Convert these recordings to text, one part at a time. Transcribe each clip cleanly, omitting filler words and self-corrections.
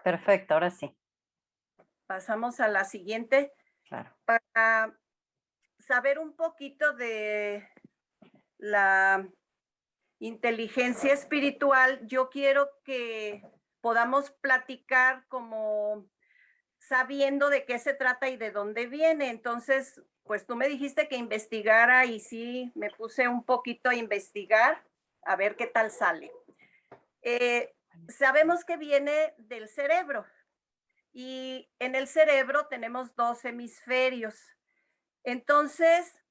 Perfecto, ahora sí, Pasamos a la siguiente claro. para saber un poquito de la inteligencia espiritual. Yo quiero que podamos platicar como sabiendo de qué se trata y de dónde viene. Entonces, pues tú me dijiste que investigara y sí, me puse un poquito a investigar, a ver qué tal sale. Sabemos que viene del cerebro y en el cerebro tenemos dos hemisferios. Entonces,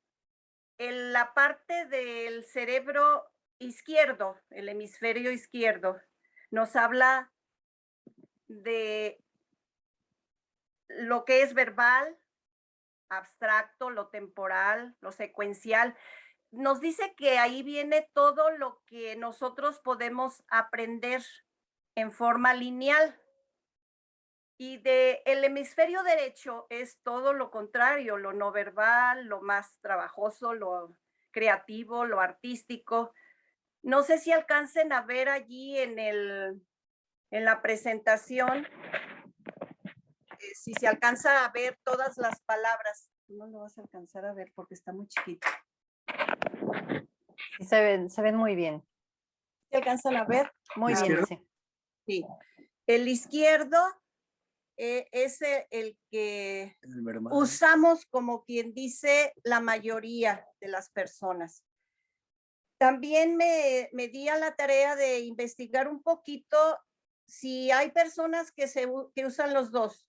en la parte del cerebro izquierdo, el hemisferio izquierdo, nos habla de lo que es verbal, abstracto, lo temporal, lo secuencial. Nos dice que ahí viene todo lo que nosotros podemos aprender en forma lineal. Y de el hemisferio derecho es todo lo contrario, lo no verbal, lo más trabajoso, lo creativo, lo artístico. No sé si alcancen a ver allí en la presentación, si se alcanza a ver todas las palabras. No lo vas a alcanzar a ver porque está muy chiquito. Sí, se ven muy bien, ¿Se alcanzan a ver? muy bien, Izquierdo. sí. Sí. El izquierdo es el que El verbal. usamos como quien dice la mayoría de las personas. También me di a la tarea de investigar un poquito si hay personas que usan los dos.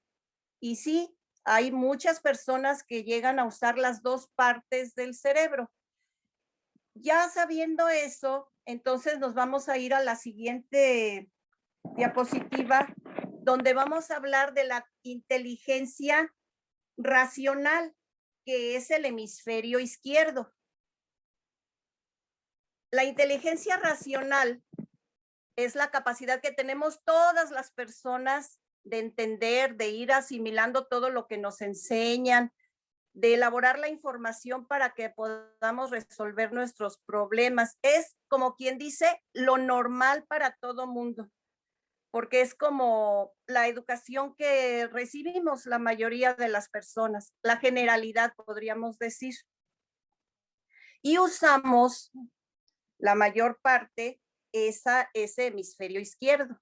Y sí, hay muchas personas que llegan a usar las dos partes del cerebro. Ya sabiendo eso, entonces nos vamos a ir a la siguiente diapositiva, donde vamos a hablar de la inteligencia racional, que es el hemisferio izquierdo. La inteligencia racional es la capacidad que tenemos todas las personas de entender, de ir asimilando todo lo que nos enseñan, de elaborar la información para que podamos resolver nuestros problemas. Es como quien dice lo normal para todo mundo, porque es como la educación que recibimos la mayoría de las personas, la generalidad podríamos decir. Y usamos la mayor parte ese hemisferio izquierdo.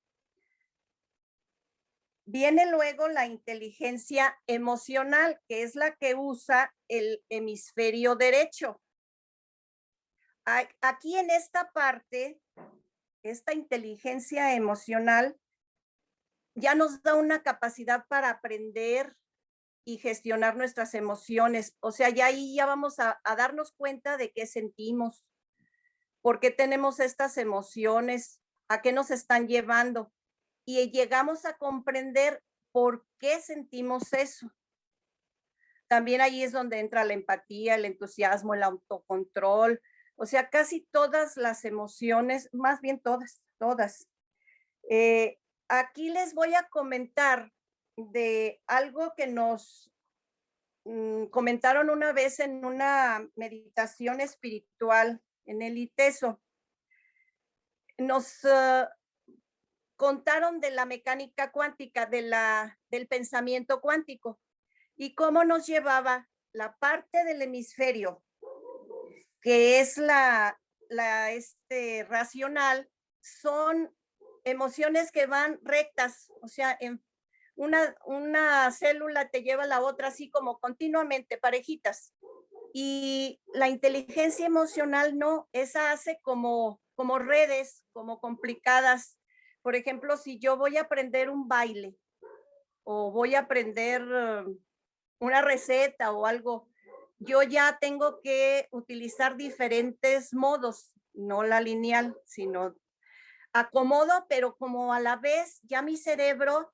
Viene luego la inteligencia emocional, que es la que usa el hemisferio derecho. Aquí en esta parte, esta inteligencia emocional ya nos da una capacidad para aprender y gestionar nuestras emociones. O sea, ya ahí ya vamos a darnos cuenta de qué sentimos, por qué tenemos estas emociones, a qué nos están llevando. Y llegamos a comprender por qué sentimos eso. También ahí es donde entra la empatía, el entusiasmo, el autocontrol, o sea, casi todas las emociones, más bien todas. Aquí les voy a comentar de algo que nos comentaron una vez en una meditación espiritual en el ITESO. Nos contaron de la mecánica cuántica, del pensamiento cuántico y cómo nos llevaba la parte del hemisferio, que es racional, son emociones que van rectas, o sea, en una célula te lleva a la otra así como continuamente, parejitas. Y la inteligencia emocional no, esa hace como redes, como complicadas. Por ejemplo, si yo voy a aprender un baile o voy a aprender una receta o algo, yo ya tengo que utilizar diferentes modos, no la lineal, sino acomodo, pero como a la vez ya mi cerebro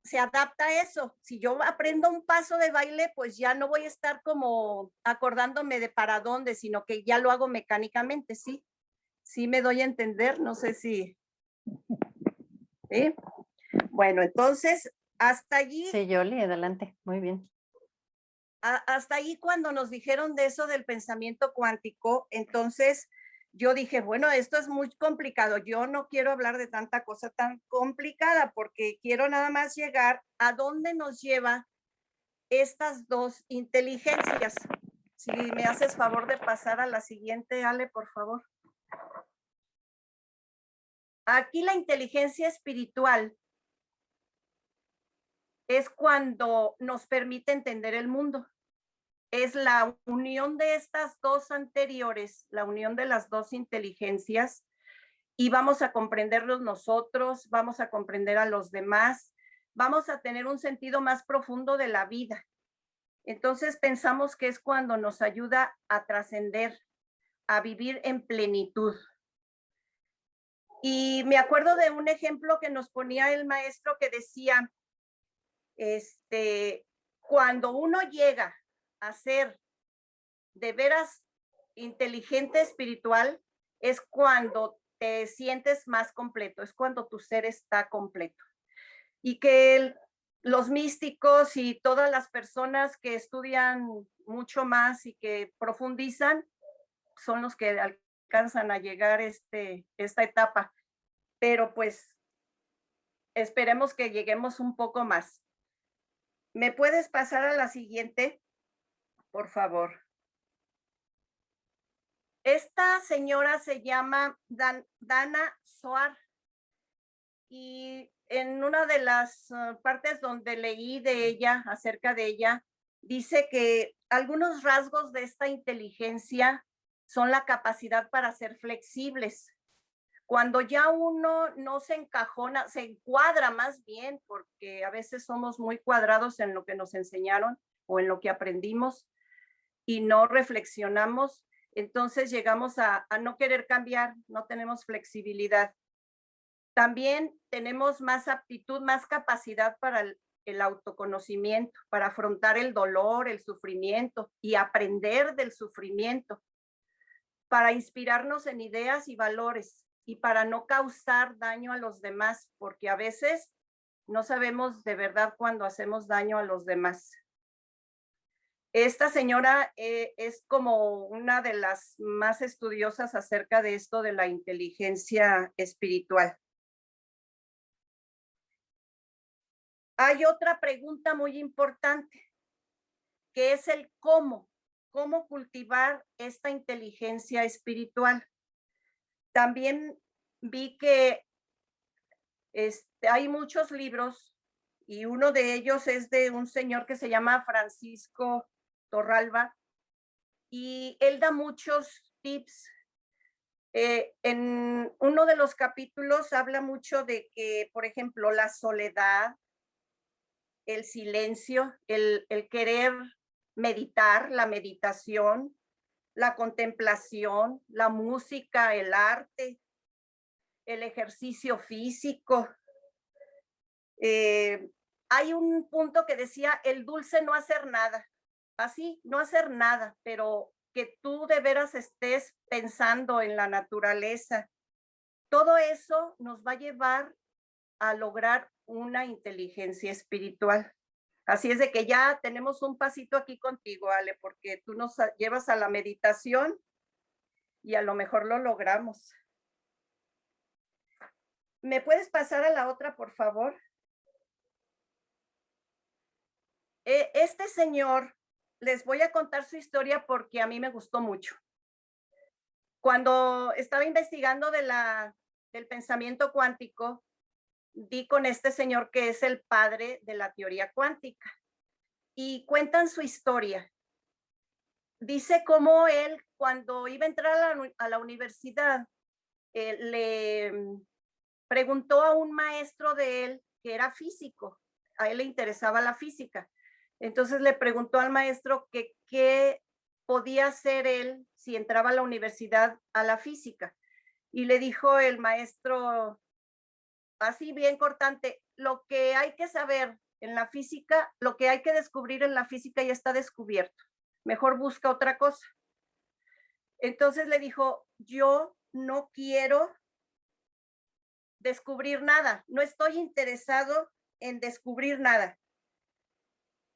se adapta a eso. Si yo aprendo un paso de baile, pues ya no voy a estar como acordándome de para dónde, sino que ya lo hago mecánicamente, ¿sí? Sí me doy a entender, no sé si. ¿Sí? Bueno, entonces, hasta allí. Sí, Yoli, adelante, muy bien. Hasta ahí cuando nos dijeron de eso del pensamiento cuántico, entonces yo dije, bueno, esto es muy complicado. Yo no quiero hablar de tanta cosa tan complicada porque quiero nada más llegar a dónde nos lleva estas dos inteligencias. Si me haces favor de pasar a la siguiente, Ale, por favor. Aquí la inteligencia espiritual es cuando nos permite entender el mundo. Es la unión de estas dos anteriores, la unión de las dos inteligencias, y vamos a comprenderlos nosotros, vamos a comprender a los demás, vamos a tener un sentido más profundo de la vida. Entonces pensamos que es cuando nos ayuda a trascender, a vivir en plenitud. Y me acuerdo de un ejemplo que nos ponía el maestro que decía, cuando uno llega a ser de veras inteligente espiritual, es cuando te sientes más completo, es cuando tu ser está completo. Y que los místicos y todas las personas que estudian mucho más y que profundizan son los que alcanzan a llegar esta etapa. Pero pues esperemos que lleguemos un poco más. ¿Me puedes pasar a la siguiente, por favor? Esta señora se llama Dana Soar y en una de las partes donde leí de ella, acerca de ella, dice que algunos rasgos de esta inteligencia son la capacidad para ser flexibles. Cuando ya uno no se encajona, se encuadra más bien, porque a veces somos muy cuadrados en lo que nos enseñaron o en lo que aprendimos y no reflexionamos, entonces llegamos a no querer cambiar, no tenemos flexibilidad. También tenemos más aptitud, más capacidad para el autoconocimiento, para afrontar el dolor, el sufrimiento y aprender del sufrimiento, para inspirarnos en ideas y valores y para no causar daño a los demás, porque a veces no sabemos de verdad cuando hacemos daño a los demás. Esta señora es como una de las más estudiosas acerca de esto de la inteligencia espiritual. Hay otra pregunta muy importante, que es el cómo cultivar esta inteligencia espiritual. También vi que hay muchos libros y uno de ellos es de un señor que se llama Francisco Torralba y él da muchos tips. En uno de los capítulos habla mucho de que, por ejemplo, la soledad, el silencio, el querer meditar, la meditación, la contemplación, la música, el arte, el ejercicio físico. Hay un punto que decía el dulce no hacer nada, así, no hacer nada, pero que tú de veras estés pensando en la naturaleza. Todo eso nos va a llevar a lograr una inteligencia espiritual. Así es de que ya tenemos un pasito aquí contigo, Ale, porque tú nos llevas a la meditación y a lo mejor lo logramos. ¿Me puedes pasar a la otra, por favor? Este señor, les voy a contar su historia porque a mí me gustó mucho. Cuando estaba investigando del pensamiento cuántico, di con este señor que es el padre de la teoría cuántica y cuentan su historia. Dice cómo él, cuando iba a entrar a la universidad, le preguntó a un maestro de él que era físico, a él le interesaba la física. Entonces le preguntó al maestro que qué podía hacer él si entraba a la universidad a la física. Y le dijo el maestro, así bien cortante, lo que hay que saber en la física, lo que hay que descubrir en la física ya está descubierto. Mejor busca otra cosa. Entonces le dijo, yo no quiero descubrir nada, no estoy interesado en descubrir nada.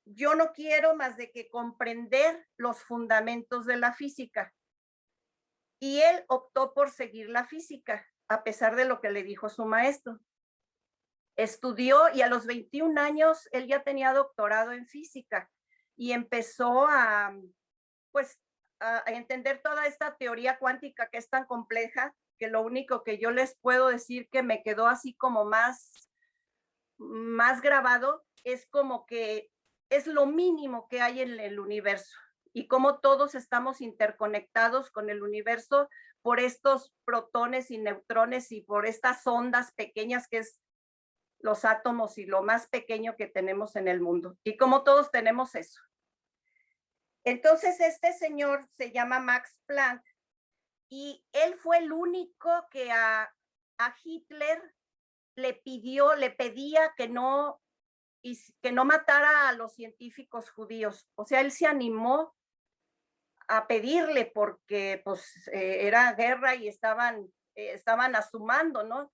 Yo no quiero más de que comprender los fundamentos de la física. Y él optó por seguir la física, a pesar de lo que le dijo su maestro. Estudió y a los 21 años él ya tenía doctorado en física y empezó pues, a entender toda esta teoría cuántica que es tan compleja, que lo único que yo les puedo decir que me quedó así como más grabado es como que es lo mínimo que hay en el universo y cómo todos estamos interconectados con el universo por estos protones y neutrones y por estas ondas pequeñas que es los átomos y lo más pequeño que tenemos en el mundo y cómo todos tenemos eso. Entonces este señor se llama Max Planck y él fue el único que a Hitler le pedía que no matara a los científicos judíos. O sea, él se animó a pedirle porque pues era guerra y estaban asumando, ¿no?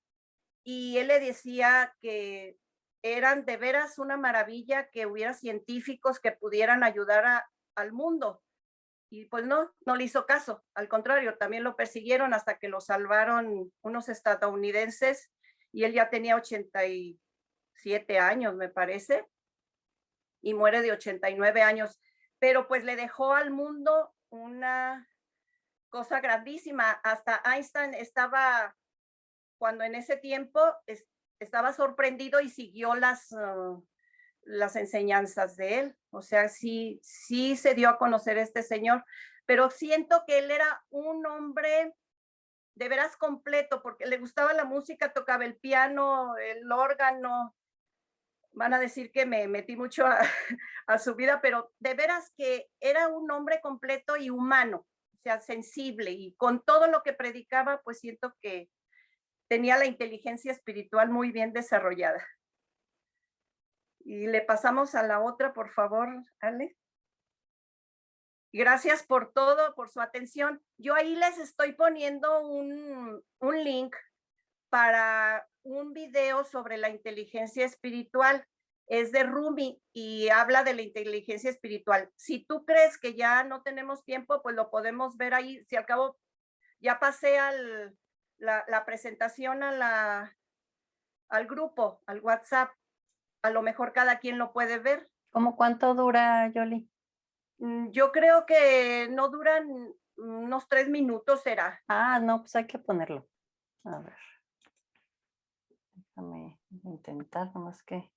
Y él le decía que eran de veras una maravilla que hubiera científicos que pudieran ayudar al mundo. Y pues no le hizo caso. Al contrario, también lo persiguieron hasta que lo salvaron unos estadounidenses y él ya tenía 87 años, me parece, y muere de 89 años. Pero pues le dejó al mundo una cosa grandísima. Hasta Einstein estaba, cuando en ese tiempo estaba sorprendido y siguió las enseñanzas de él. O sea, sí se dio a conocer este señor, pero siento que él era un hombre de veras completo, porque le gustaba la música, tocaba el piano, el órgano. Van a decir que me metí mucho a su vida, pero de veras que era un hombre completo y humano, o sea, sensible, y con todo lo que predicaba, pues siento que tenía la inteligencia espiritual muy bien desarrollada. Y le pasamos a la otra, por favor, Ale. Gracias por todo, por su atención. Yo ahí les estoy poniendo un link para un video sobre la inteligencia espiritual. Es de Rumi y habla de la inteligencia espiritual. Si tú crees que ya no tenemos tiempo, pues lo podemos ver ahí. Si al cabo ya pasé la presentación al grupo, al WhatsApp, a lo mejor cada quien lo puede ver. ¿Cómo cuánto dura, Yoli? Yo creo que no duran unos 3 minutos, será. Ah, no, pues hay que ponerlo. A ver. Déjame intentar, nomás que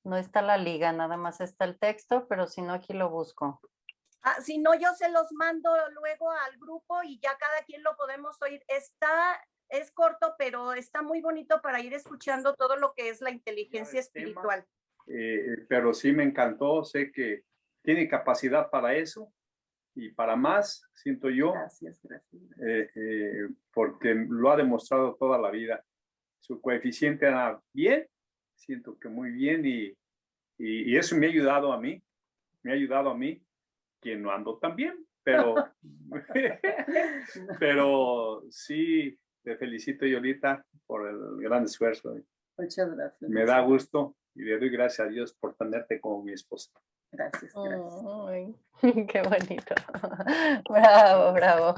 no está la liga, nada más está el texto, pero si no, aquí lo busco. Si no, yo se los mando luego al grupo y ya cada quien lo podemos oír. Es corto, pero está muy bonito para ir escuchando todo lo que es la inteligencia espiritual. Pero sí me encantó, sé que tiene capacidad para eso y para más, siento yo. Gracias. Porque lo ha demostrado toda la vida. Su coeficiente anda bien, siento que muy bien y eso me ha ayudado a mí, que no ando tan bien, pero, pero sí, te felicito, Yolita, por el gran esfuerzo. Muchas gracias. Me da gusto y le doy gracias a Dios por tenerte como mi esposa. Gracias. Ay, qué bonito. Bravo, bravo.